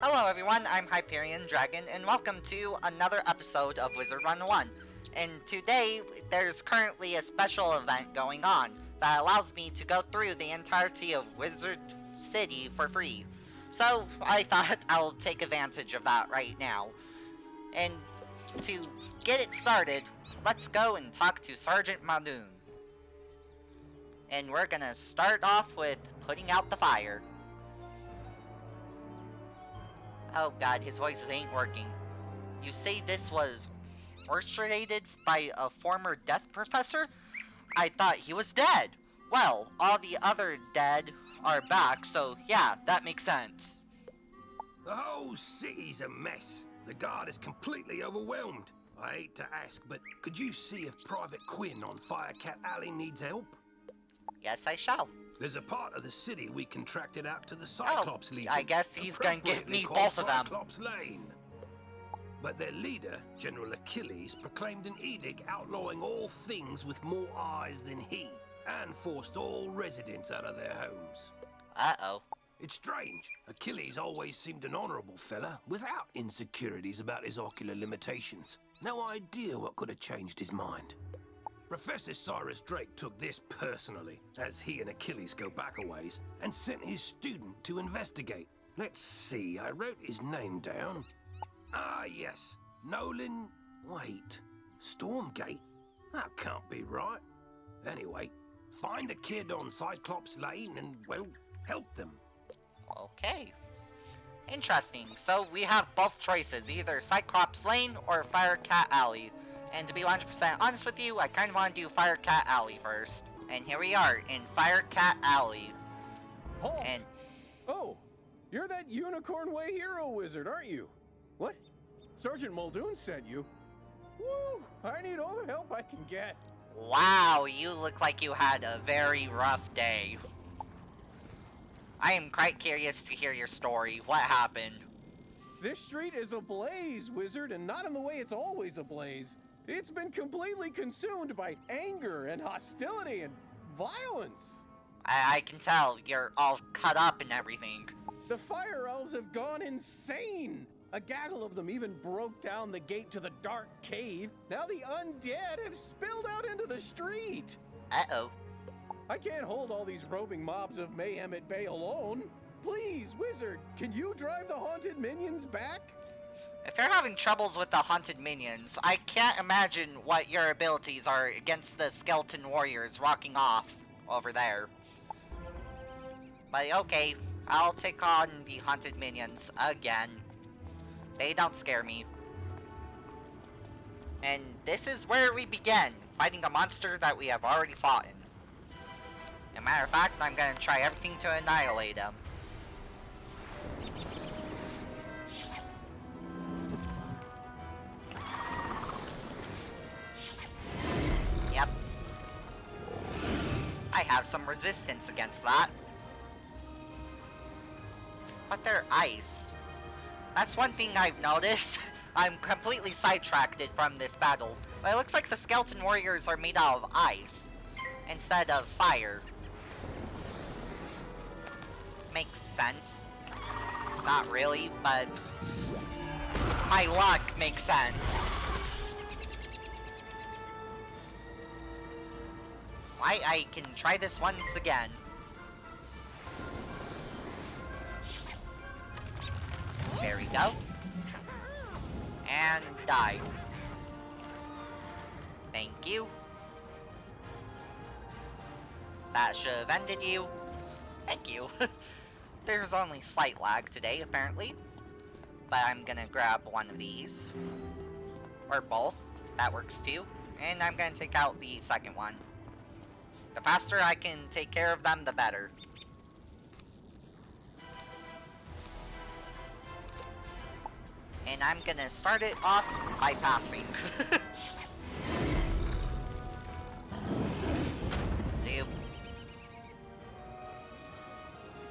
Hello everyone, I'm Hyperion Dragon, and welcome to another episode of Wizard 101. And today, there's currently a special event going on that allows me to go through the entirety of Wizard City for free. So, I thought I'll take advantage of that right now. And to get it started, let's go and talk to Sergeant Madoon. And we're gonna start off with putting out the fire. Oh god, his voices ain't working. You say this was orchestrated by a former death professor? I thought he was dead. Well, all the other dead are back, so yeah, that makes sense. The whole city's a mess. The guard is completely overwhelmed. I hate to ask, but could you see if Private Quinn on Firecat Alley needs help? Yes, I shall. There's a part of the city we contracted out to the Cyclops Legion. I guess he's gonna give me appropriately both called of them. Cyclops Lane. But their leader, General Achilles, proclaimed an edict outlawing all things with more eyes than he, and forced all residents out of their homes. Uh-oh. It's strange. Achilles always seemed an honorable fella, without insecurities about his ocular limitations. No idea what could have changed his mind. Professor Cyrus Drake took this personally, as he and Achilles go back a ways, and sent his student to investigate. Let's see, I wrote his name down. Ah, yes. Nolan... Wait. Stormgate? That can't be right. Anyway, find a kid on Cyclops Lane and, well, help them. Okay. Interesting. So we have both choices, either Cyclops Lane or Firecat Alley. And to be 100% honest with you, I kind of want to do Firecat Alley first. And here we are, in Firecat Alley. Halt! And... Oh, you're that Unicorn Way hero wizard, aren't you? What? Sergeant Muldoon sent you? Woo! I need all the help I can get. Wow, you look like you had a very rough day. I am quite curious to hear your story. What happened? This street is ablaze, wizard, and not in the way it's always ablaze. It's been completely consumed by anger and hostility and violence. I can tell you're all cut up and everything. The fire elves have gone insane. A gaggle of them even broke down the gate to the dark cave. Now the undead have spilled out into the street. Uh-oh. I can't hold all these roving mobs of mayhem at bay alone. Please, wizard, can you drive the haunted minions back? If you're having troubles with the haunted minions, I can't imagine what your abilities are against the skeleton warriors rocking off over there. But okay, I'll take on the haunted minions again. They don't scare me. And this is where we begin, fighting a monster that we have already fought in. As a matter of fact, I'm gonna try everything to annihilate him. Yep. I have some resistance against that. But they're ice. That's one thing I've noticed. I'm completely sidetracked from this battle. But it looks like the skeleton warriors are made out of ice instead of fire. Makes sense. Not really, but my luck makes sense. I can try this once again. There we go. And die. Thank you. That should have ended you. Thank you. There's only slight lag today, apparently. But I'm gonna grab one of these. Or both. That works too. And I'm gonna take out the second one. The faster I can take care of them, the better. And I'm gonna start it off by passing.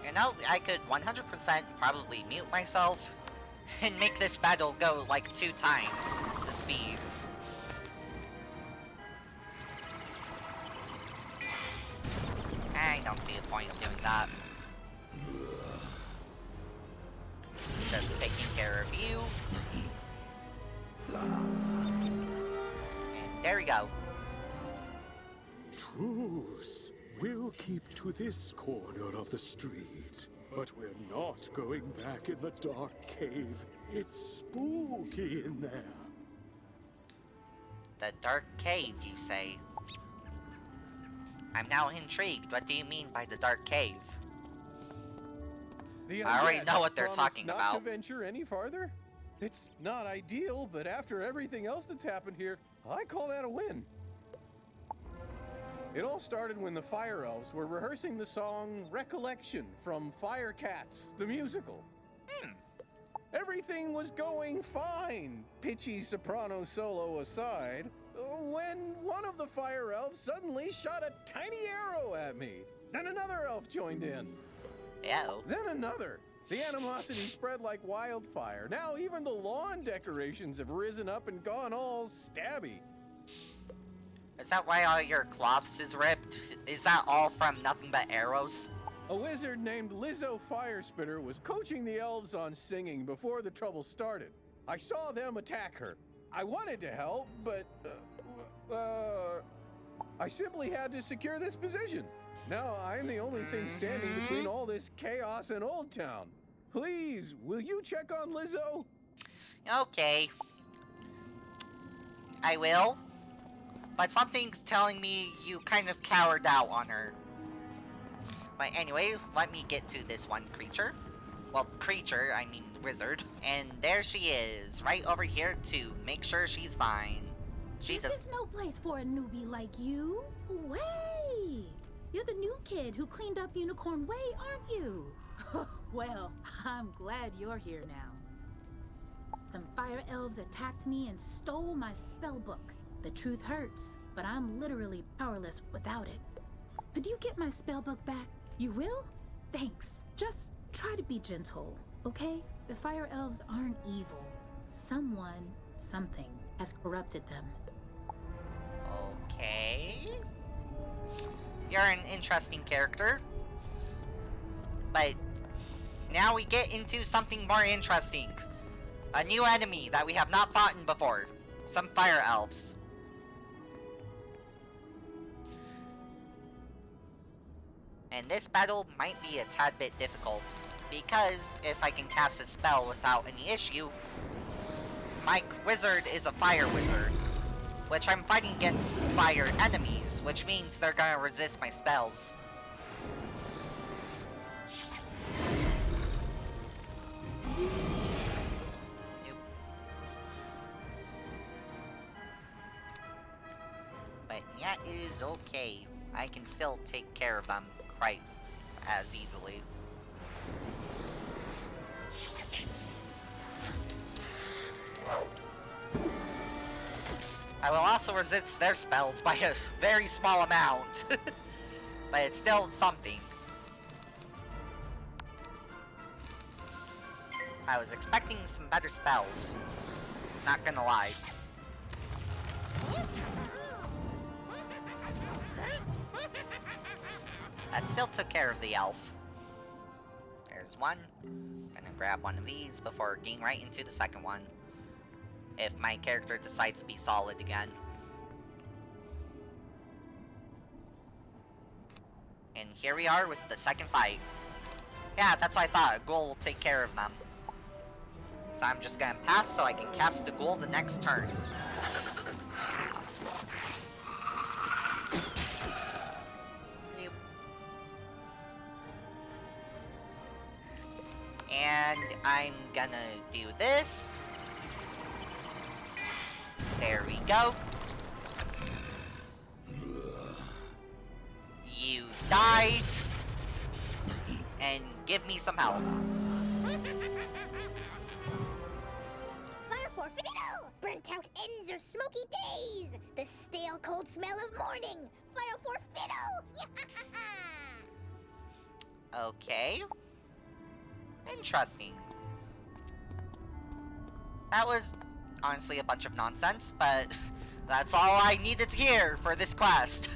You know, I could 100% probably mute myself and make this battle go like 2 times the speed. I don't see the point of doing that. Just taking care of you. And there we go. Truce. We'll keep to this corner of the street. But we're not going back in the dark cave. It's spooky in there. The dark cave, you say? I'm now intrigued. What do you mean by the dark cave? The I already undead know what they're promised talking not about. to venture any farther? It's not ideal, but after everything else that's happened here, I call that a win. It all started when the Fire Elves were rehearsing the song Recollection from Fire Cats, the musical. Everything was going fine, pitchy soprano solo aside, when one of the Fire Elves suddenly shot a tiny arrow at me. Then another elf joined in. Uh-oh. Then another. The animosity spread like wildfire. Now even the lawn decorations have risen up and gone all stabby. Is that why all your cloths is ripped? Is that all from nothing but arrows? A wizard named Lizzo Firespitter was coaching the elves on singing before the trouble started. I saw them attack her. I wanted to help, but I simply had to secure this position. Now I'm the only thing standing between all this chaos and Old Town. Please, will you check on Lizzo? Okay. I will. But something's telling me you kind of cowered out on her. But anyway, let me get to this one creature. Well, creature, I mean wizard. And there she is, right over here to make sure she's fine. This is no place for a newbie like you. Wait! You're the new kid who cleaned up Unicorn Way, aren't you? Well, I'm glad you're here now. Some fire elves attacked me and stole my spell book. The truth hurts, but I'm literally powerless without it. Could you get my spell book back? You will? Thanks. Just try to be gentle, okay? The fire elves aren't evil. Someone, something, has corrupted them. Okay. You're an interesting character. But now we get into something more interesting. A new enemy that we have not fought in before. Some fire elves. And this battle might be a tad bit difficult, because if I can cast a spell without any issue, my wizard is a fire wizard, which I'm fighting against fire enemies, which means they're gonna resist my spells. Nope. But that is okay. I can still take care of them quite as easily. I will also resist their spells by a very small amount. But it's still something. I was expecting some better spells. Not gonna lie. That still took care of the elf. There's one. Gonna grab one of these before getting right into the second one. If my character decides to be solid again. And here we are with the second fight. Yeah, that's what I thought. A ghoul will take care of them. So I'm just gonna pass so I can cast the ghoul the next turn. And I'm gonna do this. There we go. You died. And give me some help. Fireforfiddle! Burnt out ends of smoky days! The stale cold smell of morning! Fireforfiddle! Okay. Interesting. That was honestly a bunch of nonsense, but that's all I needed to hear for this quest.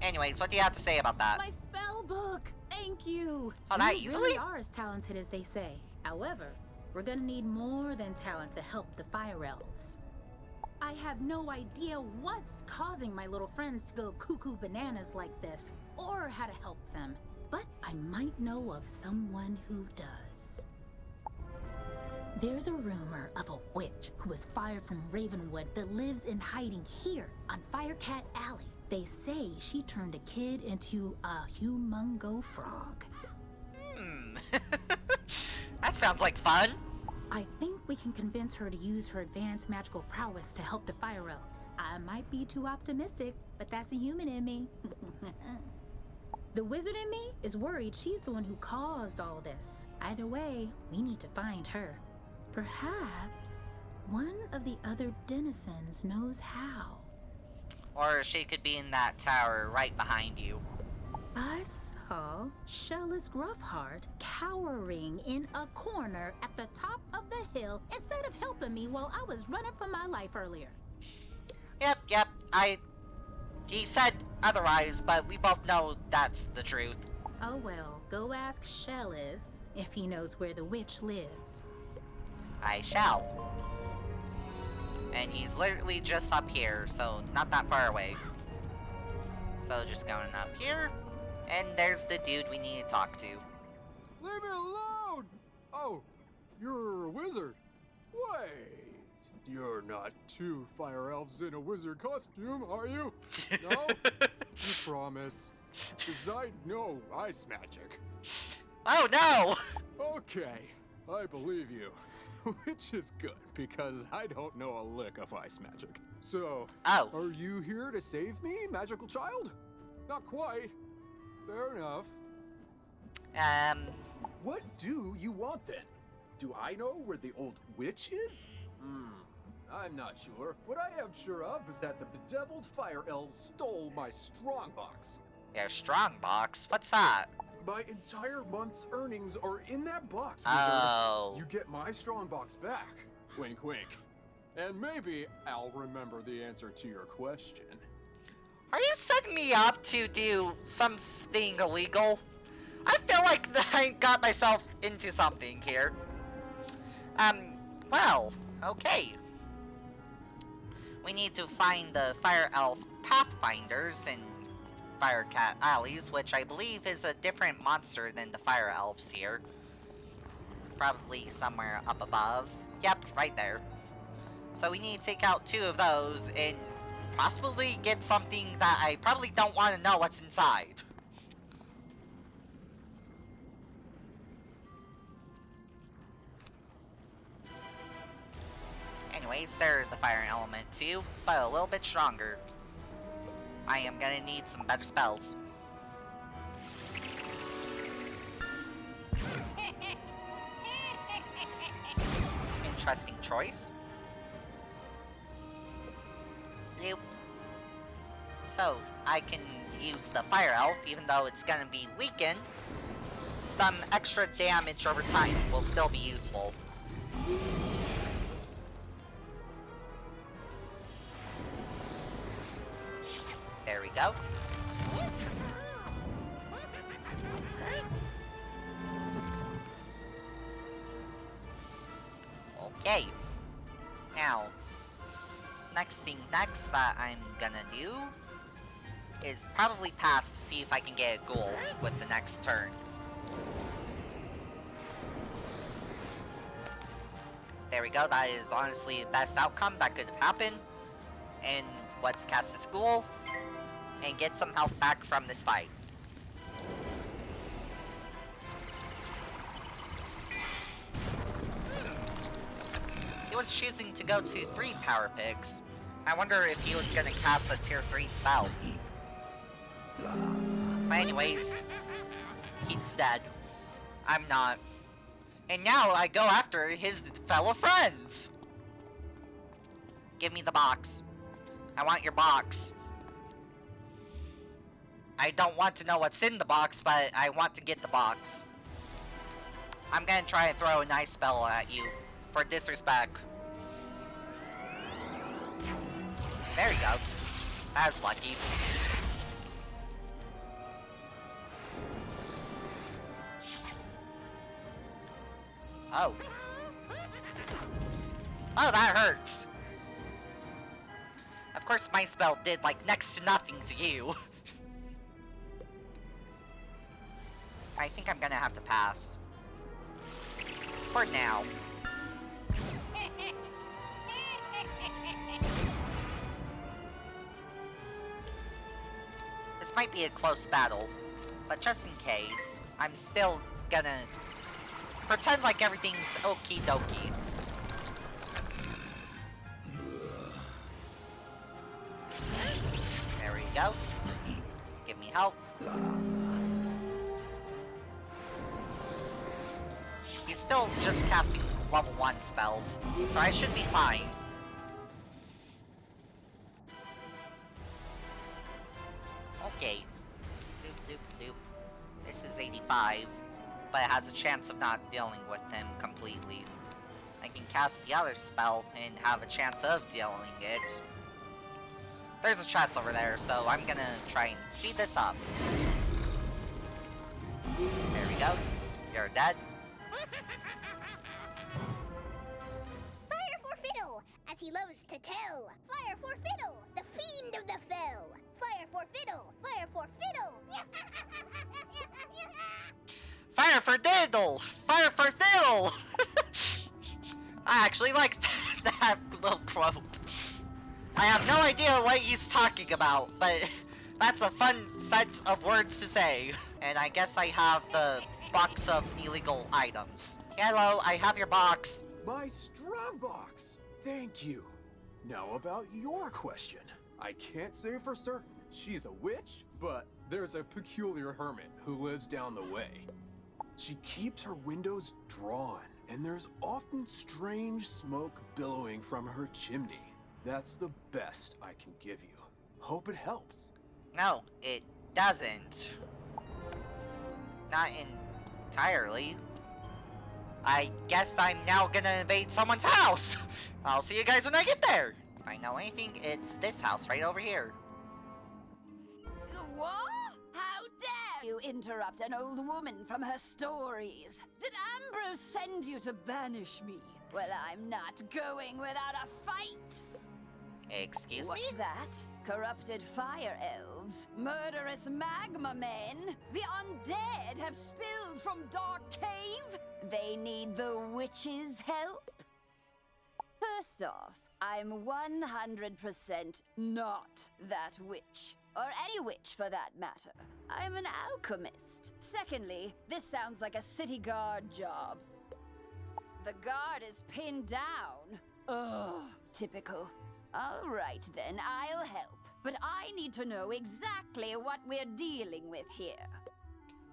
Anyways, what do you have to say about that? My spell book! Thank you! Oh, that You easily? really are as talented as they say. However, we're gonna need more than talent to help the fire elves. I have no idea what's causing my little friends to go cuckoo bananas like this, or how to help them. But I might know of someone who does. There's a rumor of a witch who was fired from Ravenwood that lives in hiding here on Firecat Alley. They say she turned a kid into a humongo frog. That sounds like fun. I think we can convince her to use her advanced magical prowess to help the fire elves. I might be too optimistic, but that's a human in me. The wizard in me is worried she's the one who caused all this. Either way, we need to find her. Perhaps one of the other denizens knows how. Or she could be in that tower right behind you. I saw Shellis Gruffheart cowering in a corner at the top of the hill instead of helping me while I was running for my life earlier. Yep. He said otherwise, but we both know that's the truth. Oh well, go ask Shellis if he knows where the witch lives. I shall. And he's literally just up here, so not that far away. So just going up here, and there's the dude we need to talk to. Leave me alone! Oh, you're a wizard. Wait, you're not two fire elves in a wizard costume, are you? No? You promise? 'Cause I know ice magic. Oh no! Okay, I believe you. Which is good, because I don't know a lick of ice magic. So, Oh. are you here to save me, magical child? Not quite. Fair enough. What do you want then? Do I know where the old witch is? I'm not sure. What I am sure of is that the bedeviled fire elves stole my strongbox. Your strong box? What's that? My entire month's earnings are in that box, wizard. Oh. You get my strongbox back. Wink, wink. And maybe I'll remember the answer to your question. Are you setting me up to do something illegal? I feel like I got myself into something here. Well, okay. We need to find the Fire Elf Pathfinders in Firecat Alleys, which I believe is a different monster than the Fire Elves here. Probably somewhere up above. Yep, right there. So we need to take out 2 of those and possibly get something that I probably don't want to know what's inside. Anyways, they're the fire element too, but a little bit stronger. I am gonna need some better spells. Interesting choice. Nope. So, I can use the Fire Elf, even though it's gonna be weakened. Some extra damage over time will still be useful. There we go. Okay. Now, next that I'm gonna do is probably pass to see if I can get a goal with the next turn. There we go, that is honestly the best outcome that could have happened. And let's cast this ghoul and get some health back from this fight. He was choosing to go to 3 power picks. I wonder if he was gonna cast a tier 3 spell. But anyways, he's dead. I'm not. And now I go after his fellow friends! Give me the box. I want your box. I don't want to know what's in the box, but I want to get the box. I'm gonna try and throw an ice spell at you for disrespect. There you go. That was lucky. Oh. Oh, that hurts. Of course, my spell did, like, next to nothing to you. I think I'm gonna have to pass. For now. This might be a close battle, but just in case, I'm still gonna pretend like everything's okie dokie. There we go. Give me help. He's still just casting level 1 spells, so I should be fine. Okay. Doop, doop, doop. This is 85, but it has a chance of not dealing with him completely. I can cast the other spell and have a chance of dealing it. There's a chest over there, so I'm gonna try and speed this up. There we go. You're dead. Fireforfiddle, as he loves to tell. Fireforfiddle, the fiend of the fell. Fireforfiddle, Fireforfiddle. Fireforfiddle! Fireforfiddle! I actually like that little quote. I have no idea what he's talking about, but that's a fun set of words to say. And I guess I have the box of illegal items. Hello, I have your box. My strong box! Thank you. Now about your question. I can't say for certain she's a witch, but there's a peculiar hermit who lives down the way. She keeps her windows drawn, and there's often strange smoke billowing from her chimney. That's the best I can give you. Hope it helps. No, it doesn't. Not entirely. I guess I'm now gonna invade someone's house! I'll see you guys when I get there! If I know anything, it's this house right over here. What? How dare you interrupt an old woman from her stories? Did Ambrose send you to banish me? Well, I'm not going without a fight! Excuse me? What's that? Corrupted fire elves? Murderous magma men? The undead have spilled from Dark Cave? They need the witch's help? First off, I'm 100% not that witch. Or any witch for that matter. I'm an alchemist. Secondly, this sounds like a city guard job. The guard is pinned down. Ugh, typical. All right then, I'll help. But I need to know exactly what we're dealing with here.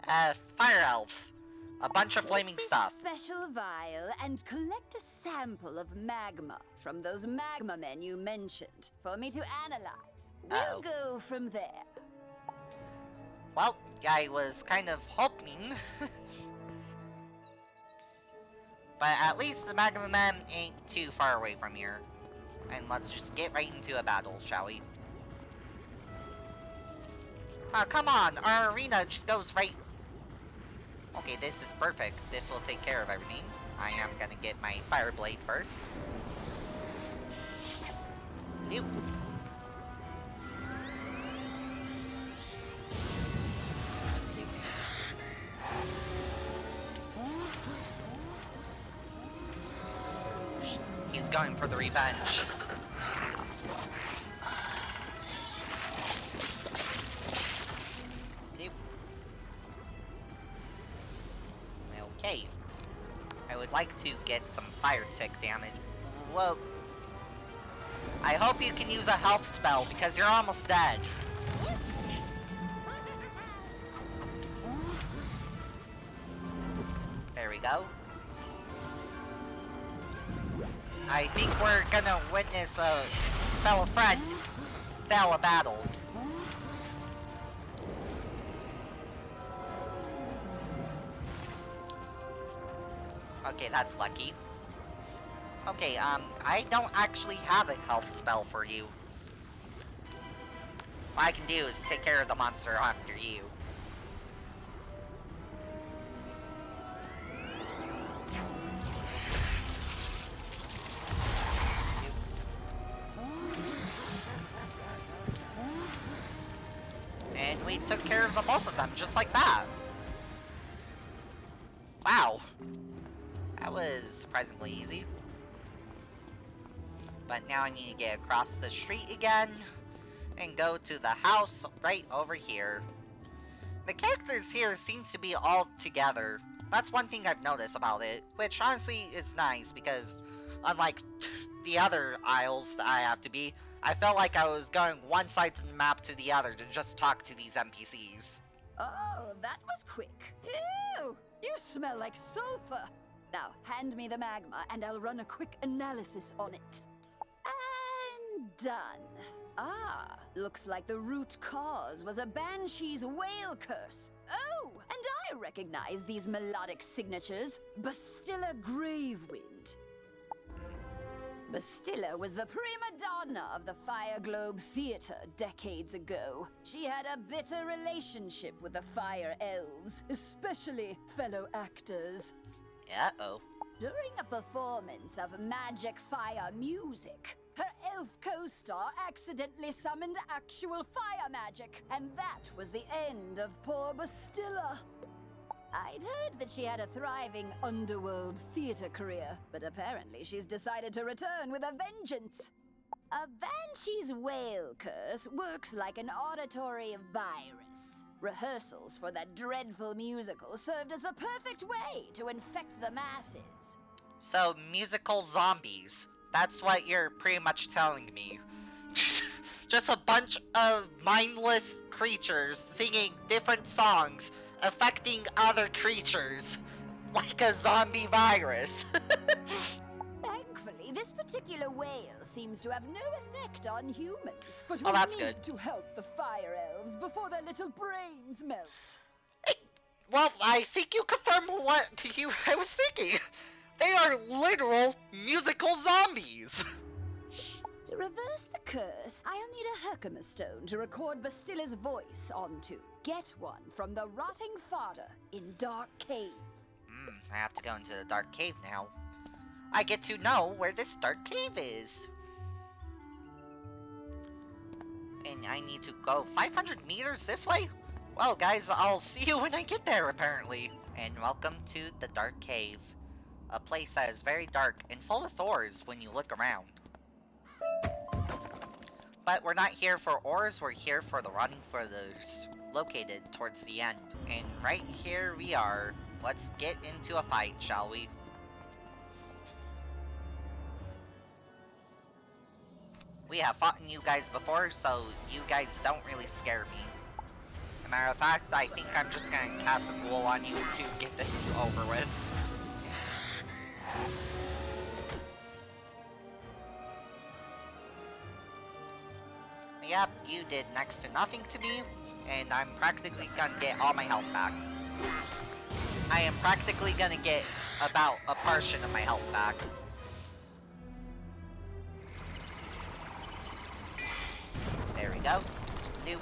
Fire elves. A bunch of flaming Take stuff. this special vial and collect a sample of magma from those magma men you mentioned for me to analyze. We'll go from there. Well, I was kind of hoping. But at least the magma men ain't too far away from here. And let's just get right into a battle, shall we? Oh, come on! Our arena just goes right... Okay, this is perfect. This will take care of everything. I am gonna get my fire blade first. Nope. He's going for the revenge. Nope. Okay. I would like to get some fire tick damage. Whoa. I hope you can use a health spell because you're almost dead. There we go. I think we're gonna witness a fellow friend fail a battle. Okay, that's lucky. Okay, I don't actually have a health spell for you. What I can do is take care of the monster after you. took care of the both of them just like that. Wow. That was surprisingly easy. But now I need to get across the street again and go to the house right over here. The characters here seems to be all together. That's one thing I've noticed about it, which honestly is nice because unlike the other aisles that I have to be, I felt like I was going one side of the map to the other to just talk to these NPCs. Oh, that was quick. Ew! You smell like sulfur. Now, hand me the magma and I'll run a quick analysis on it. And done. Ah, looks like the root cause was a banshee's whale curse. Oh, and I recognize these melodic signatures. Bastilla Gravewind. Bastilla was the prima donna of the Fire Globe Theater decades ago. She had a bitter relationship with the Fire Elves, especially fellow actors. Uh-oh. During a performance of magic fire music, her elf co-star accidentally summoned actual fire magic, and that was the end of poor Bastilla. I'd heard that she had a thriving underworld theater career, but apparently she's decided to return with a vengeance. A banshee's whale curse works like an auditory virus. Rehearsals for that dreadful musical served as the perfect way to infect the masses. So, musical zombies. That's what you're pretty much telling me. Just a bunch of mindless creatures singing different songs, affecting other creatures, like a zombie virus. Thankfully, this particular whale seems to have no effect on humans, but Oh, we that's need good. to help the fire elves before their little brains melt. Well, I think you confirmed what I was thinking. They are literal musical zombies. To reverse the curse, I'll need a Herkimer stone to record Bastilla's voice onto. Get one from the rotting fodder in Dark Cave. I have to go into the dark cave now. I get to know where this dark cave is. And I need to go 500 meters this way? Well, guys, I'll see you when I get there, apparently. And welcome to the dark cave. A place that is very dark and full of ores when you look around. But we're not here for ores, we're here for the rotting feathers, located towards the end. And right here we are. Let's get into a fight, shall we? We have fought you guys before, so you guys don't really scare me. As a matter of fact, I think I'm just gonna cast a ghoul on you to get this over with. Yep, you did next to nothing to me, and I'm practically gonna get all my health back. I am practically gonna get about a portion of my health back. There we go. Nope.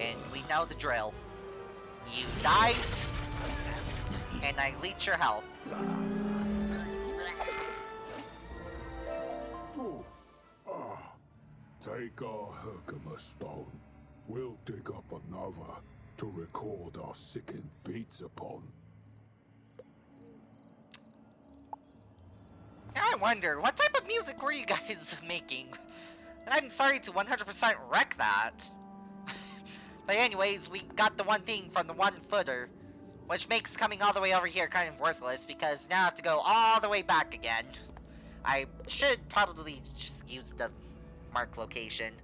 And we know the drill. You died, and I leech your health. Take our Herkimer stone. We'll dig up another to record our sickened beats upon. I wonder, what type of music were you guys making? I'm sorry to 100% wreck that. But anyways, we got the one thing from the one footer, which makes coming all the way over here kind of worthless, because now I have to go all the way back again. I should probably just use the mark location.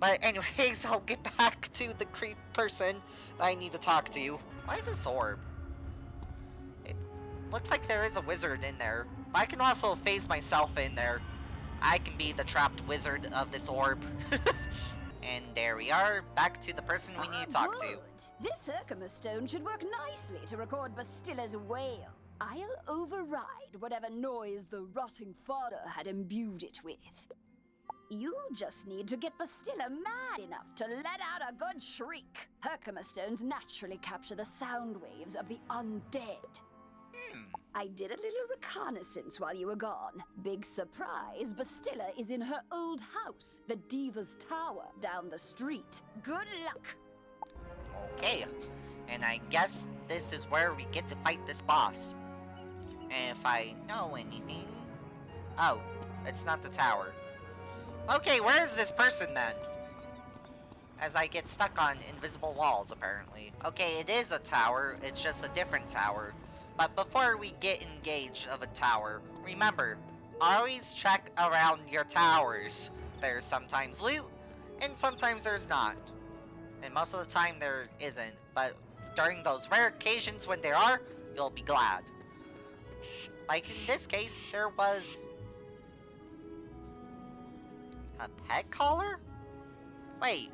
But anyways, I'll get back to the creep person that I need to talk to. Why is this orb? It looks like there is a wizard in there. But I can also phase myself in there. I can be the trapped wizard of this orb. And there we are, back to the person we need to talk to. Good. This Herkimer stone should work nicely to record Bastilla's wail. I'll override whatever noise the rotting fodder had imbued it with. You'll just need to get Bastilla mad enough to let out a good shriek. Herkimer stones naturally capture the sound waves of the undead. I did a little reconnaissance while you were gone. Big surprise, Bastilla is in her old house, the Diva's Tower, down the street. Good luck! Okay, and I guess this is where we get to fight this boss. And if I know anything... Oh, it's not the tower. Okay, where is this person then? As I get stuck on invisible walls, apparently. Okay, it is a tower, it's just a different tower. But before we get engaged of a tower, remember, always check around your towers. There's sometimes loot, and sometimes there's not. And most of the time there isn't, but during those rare occasions when there are, you'll be glad. Like in this case, there was... a pet collar? Wait,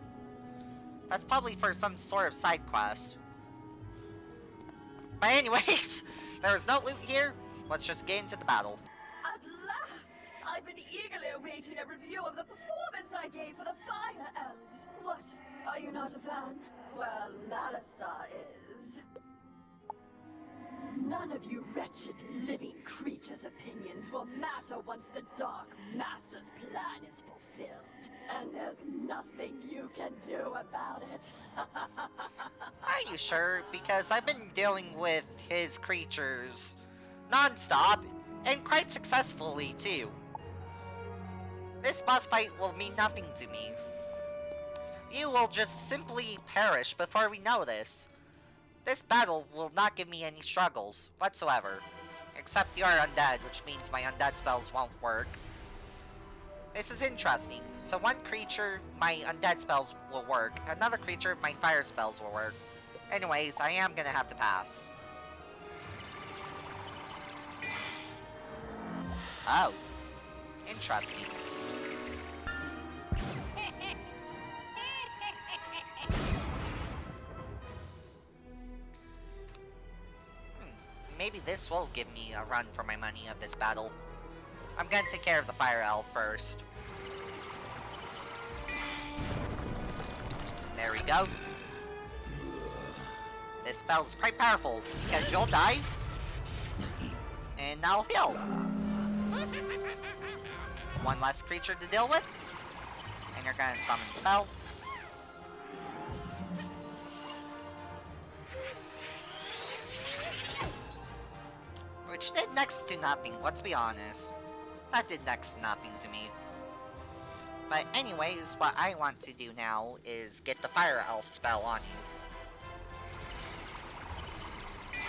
that's probably for some sort of side quest. But anyways, there was no loot here. Let's just get into the battle. At last! I've been eagerly awaiting a review of the performance I gave for the Fire Elves. What? Are you not a fan? Well, Lallistar is. None of you wretched living creatures' opinions will matter once the Dark Master's plan is fulfilled. And there's nothing you can do about it. Are you sure? Because I've been dealing with his creatures non-stop, and quite successfully too. This boss fight will mean nothing to me. You will just simply perish before we know this. This battle will not give me any struggles whatsoever. Except you are undead, which means my undead spells won't work. This is interesting. So one creature, my undead spells will work. Another creature, my fire spells will work. Anyways, I am gonna have to pass. Oh. Interesting. Maybe this will give me a run for my money of this battle. I'm gonna take care of the fire elf first. There we go. This spell's quite powerful because you'll die, and I'll heal. One less creature to deal with, and you're gonna summon spell. Which did next to nothing, let's be honest. That did next to nothing to me. But anyways, what I want to do now is get the fire elf spell on you.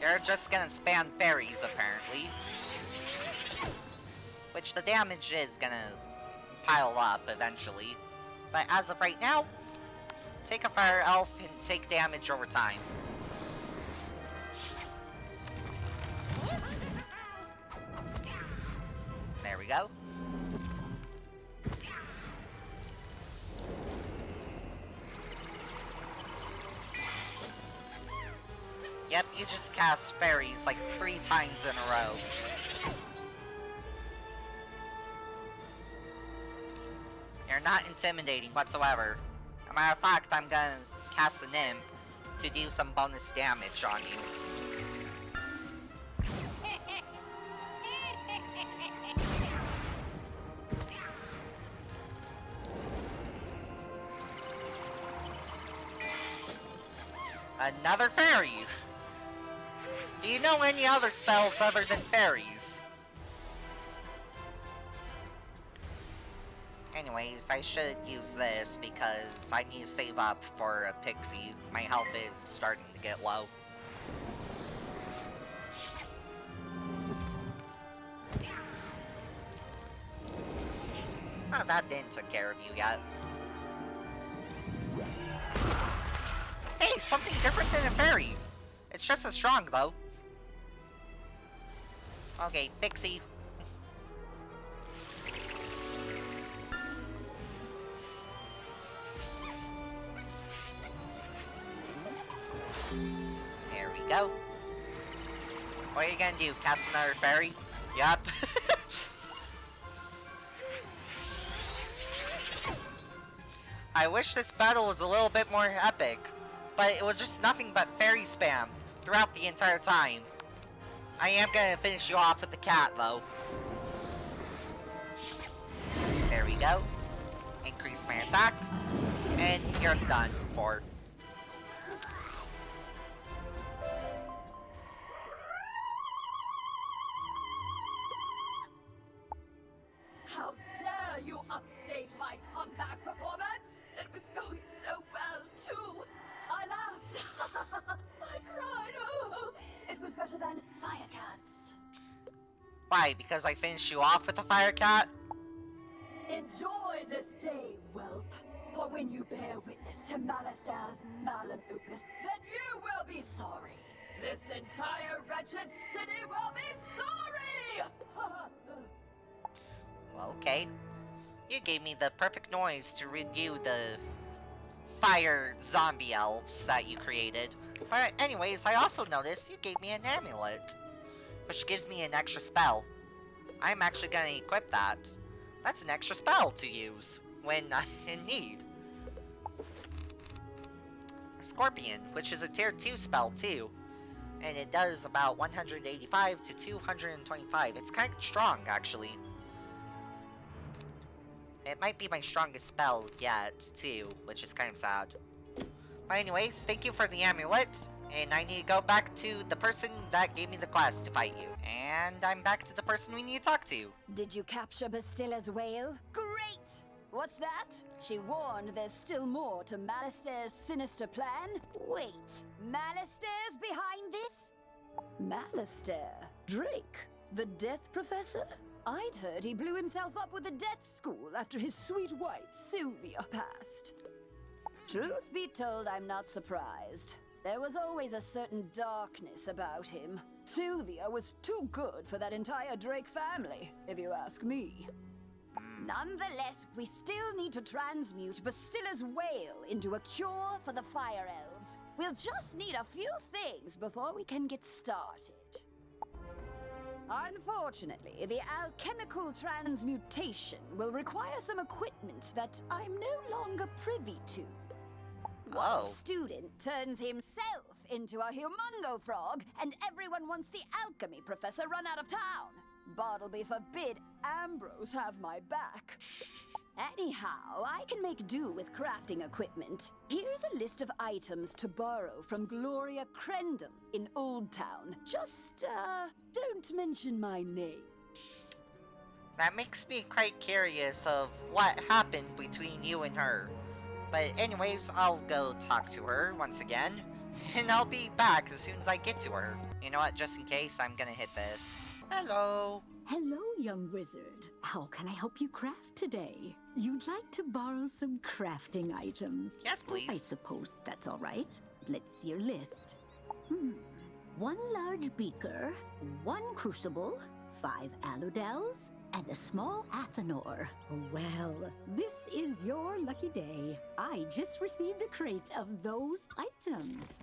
You're just gonna spam fairies, apparently. Which the damage is gonna pile up eventually. But as of right now, take a fire elf and take damage over time. There we go. Yep, you just cast fairies like 3 times in a row. You're not intimidating whatsoever. As a matter of fact, I'm gonna cast an imp to do some bonus damage on you. Another fairy! Do you know any other spells other than fairies? Anyways, I should use this because I need to save up for a pixie. My health is starting to get low. Oh, that didn't take care of you yet. Hey, something different than a fairy! It's just as strong, though. Okay, pixie. There we go. What are you gonna do? Cast another fairy? Yup. I wish this battle was a little bit more epic, but it was just nothing but fairy spam. throughout the entire time. I am gonna finish you off with the cat, though. There we go. Increase my attack. And you're done for. How dare you upstage my comeback performance? It was going so well, too. I laughed. I cried. Oh, it was better than Firecats. Why? Because I finished you off with a fire cat? Enjoy this day, whelp. For when you bear witness to Malister's malum opus, then you will be sorry. This entire wretched city will be sorry! Well, okay. You gave me the perfect noise to rid you the fire zombie elves that you created. But anyways, I also noticed you gave me an amulet, which gives me an extra spell. I'm actually gonna equip that. That's an extra spell to use when I'm in need. Scorpion, which is a tier 2 spell too. And it does about 185 to 225. It's kind of strong, actually. It might be my strongest spell yet, too, which is kind of sad. But anyways, thank you for the amulet, and I need to go back to the person that gave me the quest to fight you. And I'm back to the person we need to talk to. Did you capture Bastilla's whale? Great! What's that? She warned there's still more to Malister's sinister plan? Wait, Malister's behind this? Malister? Drake? The Death Professor? I'd heard he blew himself up with the Death School after his sweet wife, Sylvia, passed. Truth be told, I'm not surprised. There was always a certain darkness about him. Sylvia was too good for that entire Drake family, if you ask me. Nonetheless, we still need to transmute Bastilla's whale into a cure for the Fire Elves. We'll just need a few things before we can get started. Unfortunately, the alchemical transmutation will require some equipment that I'm no longer privy to. One student turns himself into a humongo frog, and everyone wants the alchemy professor run out of town. Bartleby forbid Ambrose have my back. Anyhow, I can make do with crafting equipment. Here's a list of items to borrow from Gloria Crendel in Old Town. Just, don't mention my name. That makes me quite curious of what happened between you and her. But anyways, I'll go talk to her once again, and I'll be back as soon as I get to her. You know what, just in case, I'm gonna hit this. Hello. Hello, young wizard. How can I help you craft today? You'd like to borrow some crafting items? Yes, please. I suppose that's all right. Let's see your list. One large beaker, one crucible, 5 aludels, and a small athanor. Well, this is your lucky day. I just received a crate of those items.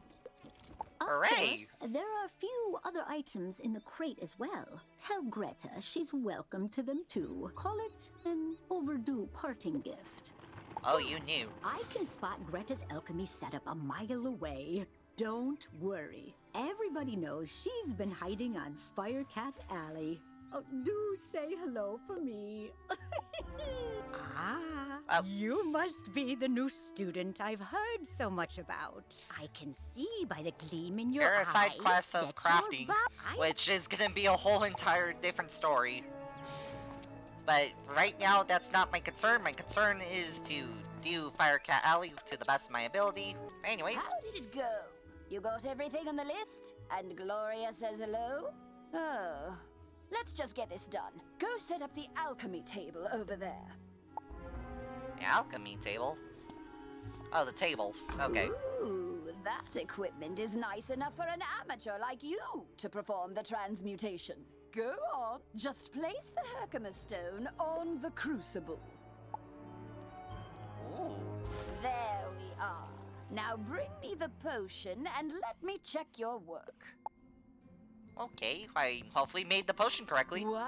Of course, there are a few other items in the crate as well. Tell Greta she's welcome to them too. Call it an overdue parting gift. Oh, you knew. I can spot Greta's alchemy setup a mile away. Don't worry. Everybody knows she's been hiding on Firecat Alley. Oh, do say hello for me. You must be the new student I've heard so much about. I can see by the gleam in your There are eye. side quests of that crafting, you're which is gonna be a whole entire different story. But right now, that's not my concern. My concern is to do Firecat Alley to the best of my ability. Anyways. How did it go? You got everything on the list? And Gloria says hello? Oh. Let's just get this done. Go set up the alchemy table over there. Alchemy table? Oh, the table. Okay. Ooh, that equipment is nice enough for an amateur like you to perform the transmutation. Go on, just place the Herkimer stone on the crucible. Ooh. There we are. Now bring me the potion and let me check your work. Okay, I hopefully made the potion correctly. Wow!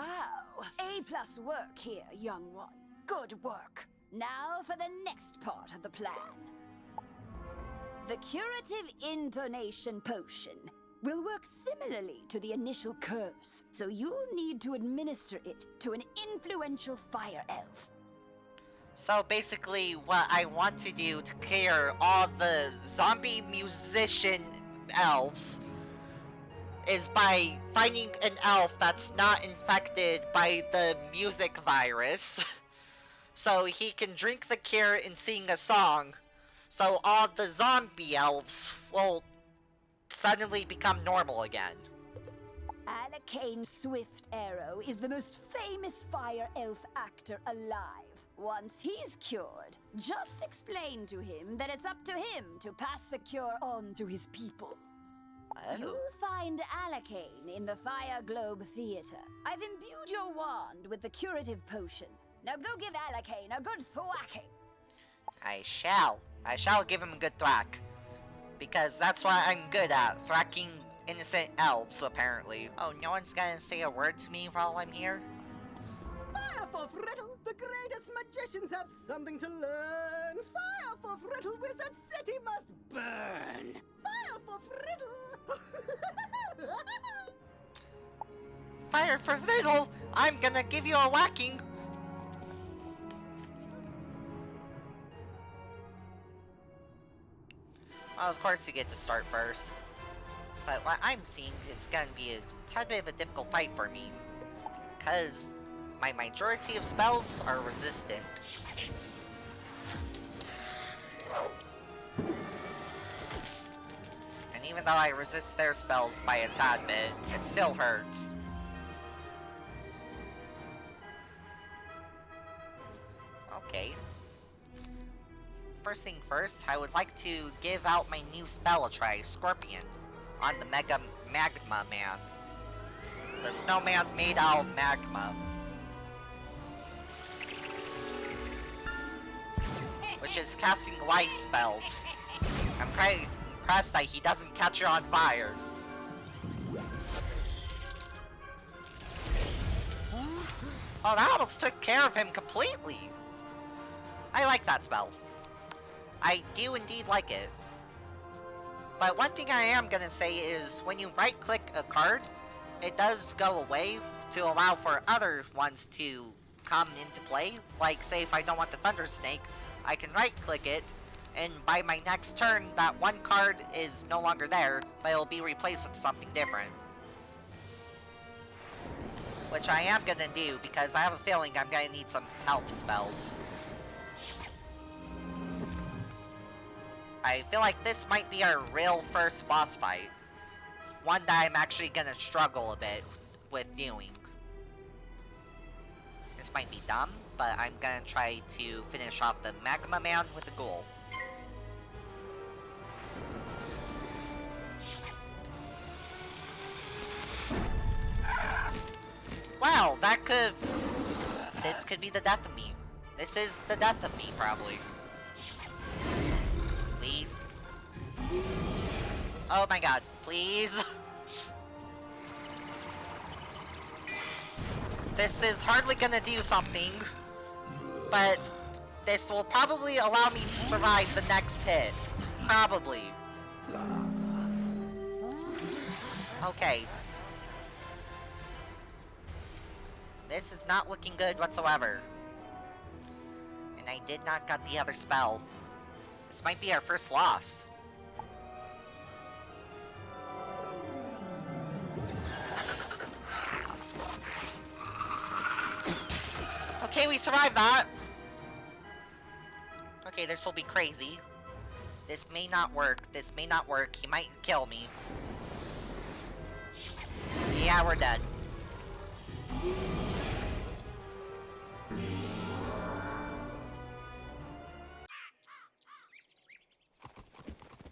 A+ work here, young one. Good work. Now for the next part of the plan. The curative intonation potion. will work similarly to the initial curse, so you'll need to administer it to an influential fire elf. So basically, what I want to do to clear all the zombie musician elves is by finding an elf that's not infected by the music virus, so he can drink the cure and sing a song, so all the zombie elves will suddenly become normal again. Alacane Swift Arrow is the most famous fire elf actor alive. Once he's cured, just explain to him that it's up to him to pass the cure on to his people. Oh. You'll find Alacane in the Fire Globe Theater. I've imbued your wand with the curative potion. Now go give Alacane a good thwacking. I shall give him a good thwack. Because that's what I'm good at, thwacking innocent elves, apparently. Oh, no one's gonna say a word to me while I'm here? Fireforfiddle, the greatest magicians have something to learn. Fireforfiddle, Wizard City must burn. Fireforfiddle. Fireforfiddle, I'm gonna give you a whacking. Well, of course you get to start first. But what I'm seeing is gonna be a tad bit of a difficult fight for me. Because my majority of spells are resistant. And even though I resist their spells by a tad bit, it still hurts. Okay. First thing first, I would like to give out my new spell a try, Scorpion, on the Magma Man. The snowman made out of magma. Which is casting life spells. I'm pretty impressed that he doesn't catch you on fire. Oh, that almost took care of him completely. I like that spell. I do indeed like it. But one thing I am gonna say is, when you right-click a card, it does go away to allow for other ones to come into play. Like, say if I don't want the Thunder Snake, I can right-click it, and by my next turn, that one card is no longer there, but it'll be replaced with something different. Which I am gonna do, because I have a feeling I'm gonna need some health spells. I feel like this might be our real first boss fight. One that I'm actually gonna struggle a bit with doing. This might be dumb, but I'm gonna try to finish off the Magma Man with the ghoul. Wow, this could be the death of me. This is the death of me, probably. Please. Oh my god, please. This is hardly gonna do something, but this will probably allow me to survive the next hit. Probably. Okay. This is not looking good whatsoever. And I did not get the other spell. This might be our first loss. Okay, we survived that. Okay, this will be crazy. This may not work. This may not work. He might kill me. Yeah, we're dead.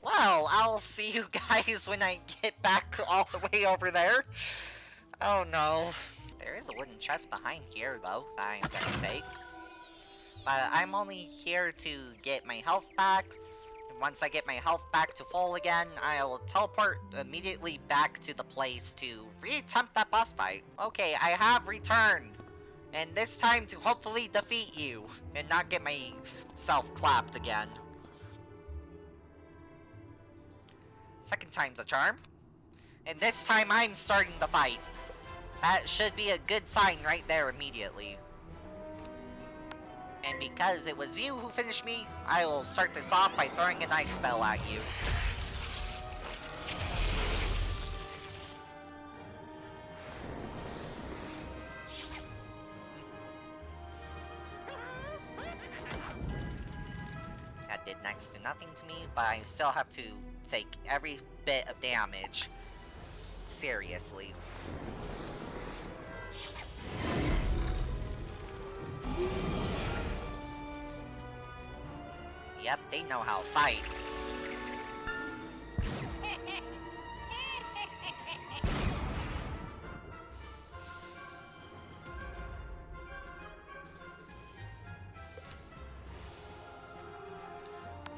Well, I'll see you guys when I get back all the way over there. Oh no. There is a wooden chest behind here, though, that I'm gonna take. But I'm only here to get my health back. And once I get my health back to full again, I'll teleport immediately back to the place to re-attempt that boss fight. Okay, I have returned. And this time to hopefully defeat you, and not get myself clapped again. Second time's a charm. And this time I'm starting the fight. That should be a good sign right there immediately. And because it was you who finished me, I will start this off by throwing an ice spell at you. That did next to nothing to me, but I still have to take every bit of damage. Seriously. Yep, they know how to fight.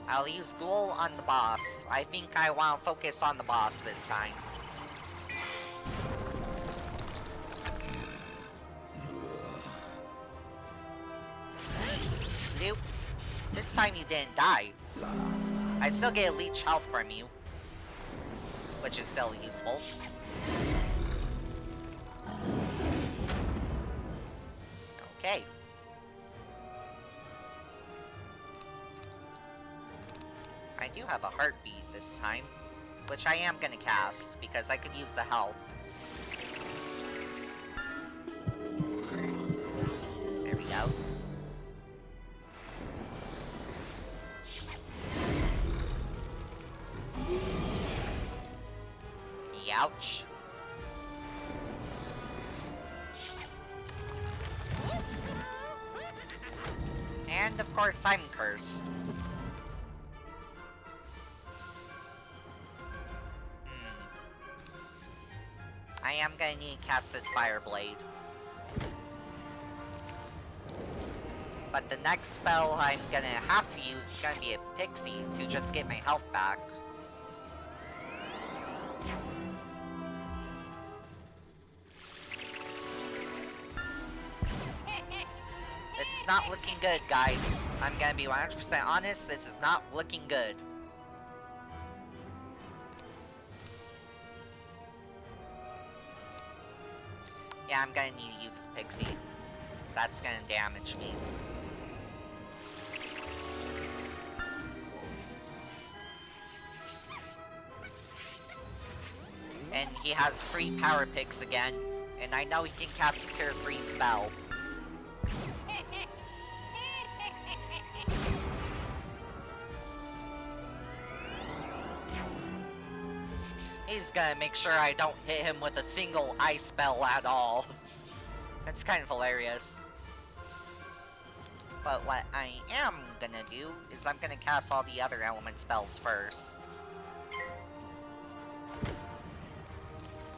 I'll use Ghoul on the boss. I think I want to focus on the boss this time. Nope. This time you didn't die. I still get leech health from you, which is still useful. Okay. I do have a heartbeat this time, which I am gonna cast because I could use the health. There we go. Ouch. And of course I'm cursed. I am gonna need to cast this Fire Blade. But the next spell I'm gonna have to use is gonna be a Pixie to just get my health back. This is not looking good, guys. I'm gonna be 100% honest, this is not looking good. Yeah, I'm gonna need to use the Pixie, so that's gonna damage me. And he has 3 power picks again, and I know he can cast a tier 3 spell. He's gonna make sure I don't hit him with a single ice spell at all. That's kind of hilarious. But what I am gonna do is I'm gonna cast all the other element spells first.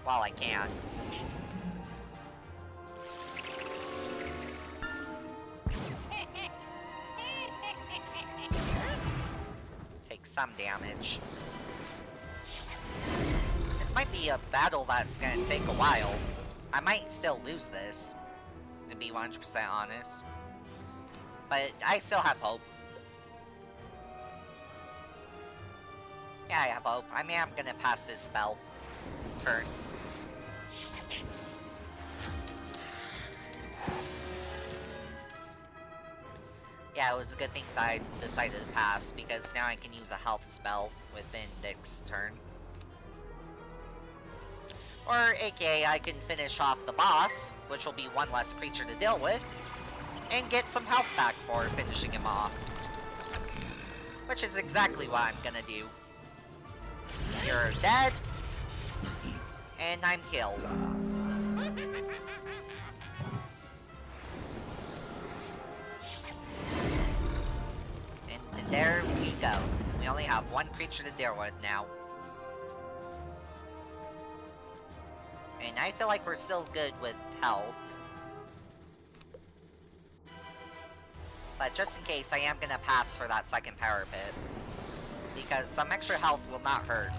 While I can. Take some damage. This might be a battle that's gonna take a while. I might still lose this, to be 100% honest. But I still have hope. Yeah, I have hope. I mean, I'm gonna pass this spell. Turn. Yeah, it was a good thing that I decided to pass, because now I can use a health spell within Nick's turn. Or, aka, I can finish off the boss, which will be one less creature to deal with, and get some health back for finishing him off. Which is exactly what I'm gonna do. You're dead, and I'm killed. And there we go. We only have one creature to deal with now. And I feel like we're still good with health. But just in case, I am gonna pass for that second power pit. Because some extra health will not hurt.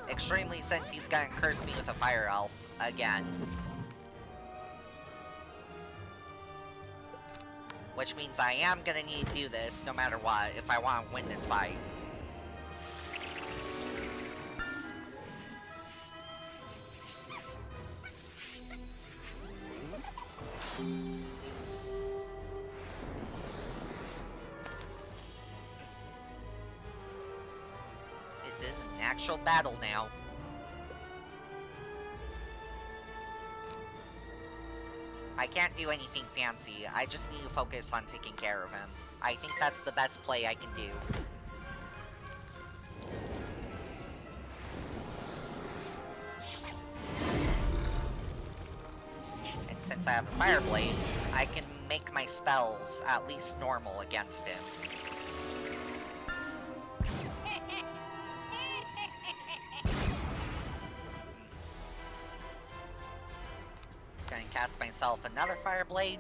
Extremely since he's gonna curse me with a fire elf again. Which means I am gonna need to do this no matter what if I want to win this fight. This is an actual battle now. I can't do anything fancy. I just need to focus on taking care of him. I think that's the best play I can do. And since I have a Fire Blade, I can make my spells at least normal against him. Gonna cast myself another Fire Blade.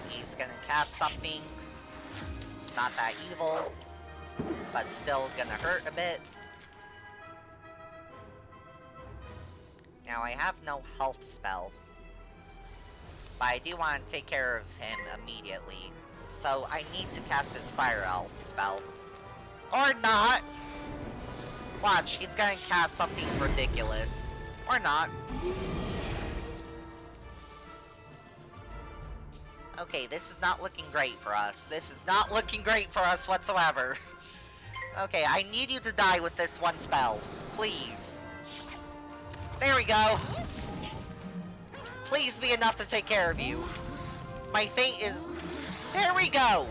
He's gonna cast something. Not that evil, but still gonna hurt a bit. Now I have no health spell, but I do want to take care of him immediately. So I need to cast his Fire Elf spell. Or not! Watch, he's gonna cast something ridiculous. Or not. Okay, this is not looking great for us. This is not looking great for us whatsoever. Okay, I need you to die with this one spell. Please. There we go. Please be enough to take care of you. My fate is... There we go!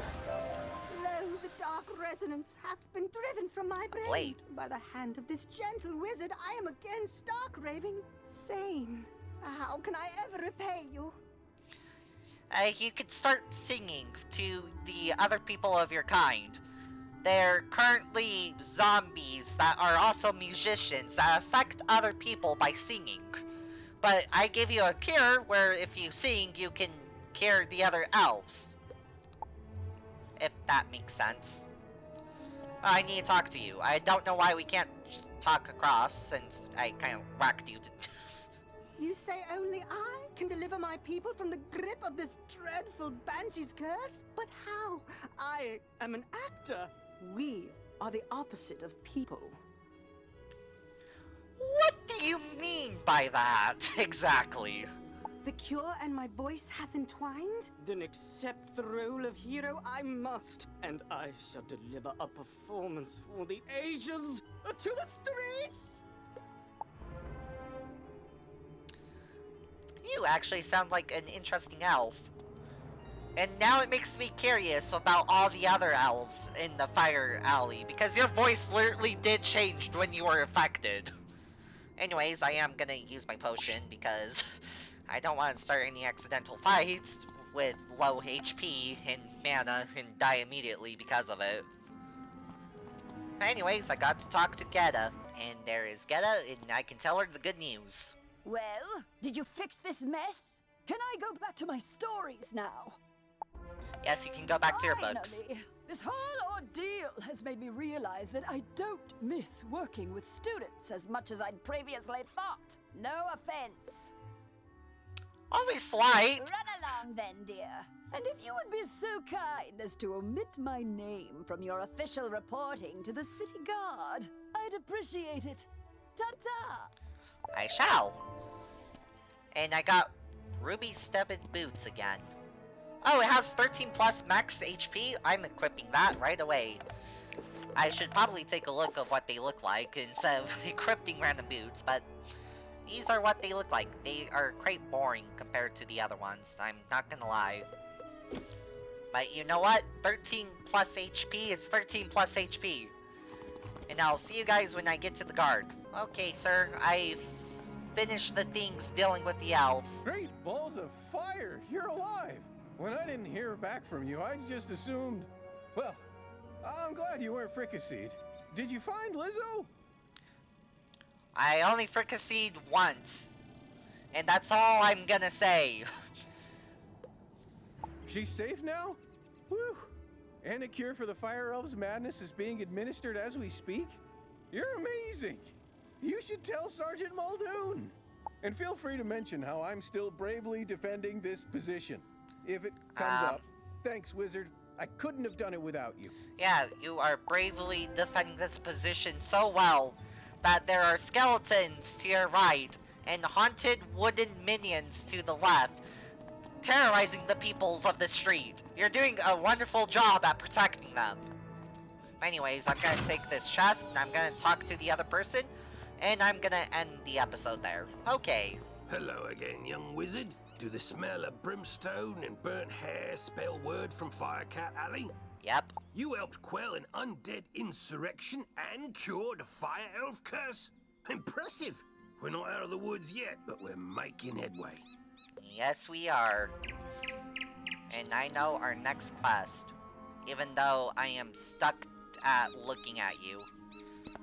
Lo, the dark resonance hath been driven from my brain. Blade. By the hand of this gentle wizard, I am again stark raving sane. How can I ever repay you? You could start singing to the other people of your kind. They're currently zombies that are also musicians that affect other people by singing. But I give you a cure where if you sing, you can cure the other elves. If that makes sense. I need to talk to you. I don't know why we can't just talk across since I kind of whacked you to... You say only I can deliver my people from the grip of this dreadful banshee's curse? But how? I am an actor. We are the opposite of people. What do you mean by that, exactly? The cure and my voice hath entwined? Then accept the role of hero I must, and I shall deliver a performance for the ages. To the streets! You actually sound like an interesting elf. And now it makes me curious about all the other elves in the fire alley, because your voice literally did change when you were affected. Anyways, I am gonna use my potion because I don't want to start any accidental fights with low HP and mana and die immediately because of it. Anyways, I got to talk to Geta, and there is Geta, and I can tell her the good news. Well, did you fix this mess? Can I go back to my stories now? Yes, you can go back to your books. Finally, this whole ordeal has made me realize that I don't miss working with students as much as I'd previously thought. No offense. Only slight. Run along then, dear. And if you would be so kind as to omit my name from your official reporting to the city guard, I'd appreciate it. Ta-ta! I shall. And I got Ruby Stepped Boots again. Oh, it has 13 plus max HP? I'm equipping that right away. I should probably take a look of what they look like instead of equipping random boots, but these are what they look like. They are quite boring compared to the other ones, I'm not gonna lie. But you know what? 13 plus HP is 13 plus HP. And I'll see you guys when I get to the guard. Okay, sir, I've finished the things dealing with the elves. Great balls of fire! You're alive! When I didn't hear back from you, I just assumed... Well, I'm glad you weren't fricasseed. Did you find Lizzo? I only fricasseed once. And that's all I'm gonna say. She's safe now? Whew. And a cure for the Fire Elves' madness is being administered as we speak? You're amazing! You should tell Sergeant Muldoon! And feel free to mention how I'm still bravely defending this position. If it comes up. Thanks, Wizard. I couldn't have done it without you. Yeah, you are bravely defending this position so well that there are skeletons to your right and haunted wooden minions to the left, terrorizing the peoples of the street. You're doing a wonderful job at protecting them. Anyways, I'm gonna take this chest, and I'm gonna talk to the other person, and I'm gonna end the episode there. Okay. Hello again, young wizard. Do the smell of brimstone and burnt hair spell word from Firecat Alley? Yep. You helped quell an undead insurrection and cure the fire elf curse? Impressive! We're not out of the woods yet, but we're making headway. Yes, we are. And I know our next quest, even though I am stuck at looking at you.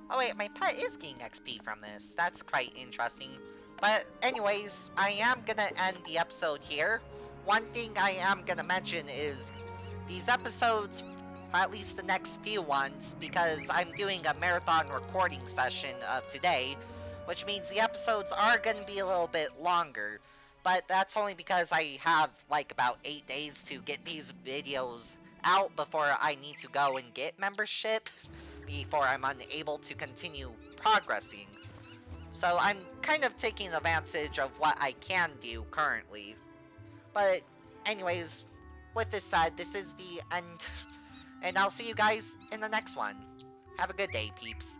Oh wait, my pet is getting XP from this. That's quite interesting. But anyways, I am gonna end the episode here. One thing I am gonna mention is these episodes, at least the next few ones, because I'm doing a marathon recording session of today, which means the episodes are gonna be a little bit longer. But that's only because I have like about 8 days to get these videos out before I need to go and get membership, before I'm unable to continue progressing. So I'm kind of taking advantage of what I can do currently. But anyways, with this said, this is the end, and I'll see you guys in the next one. Have a good day, peeps.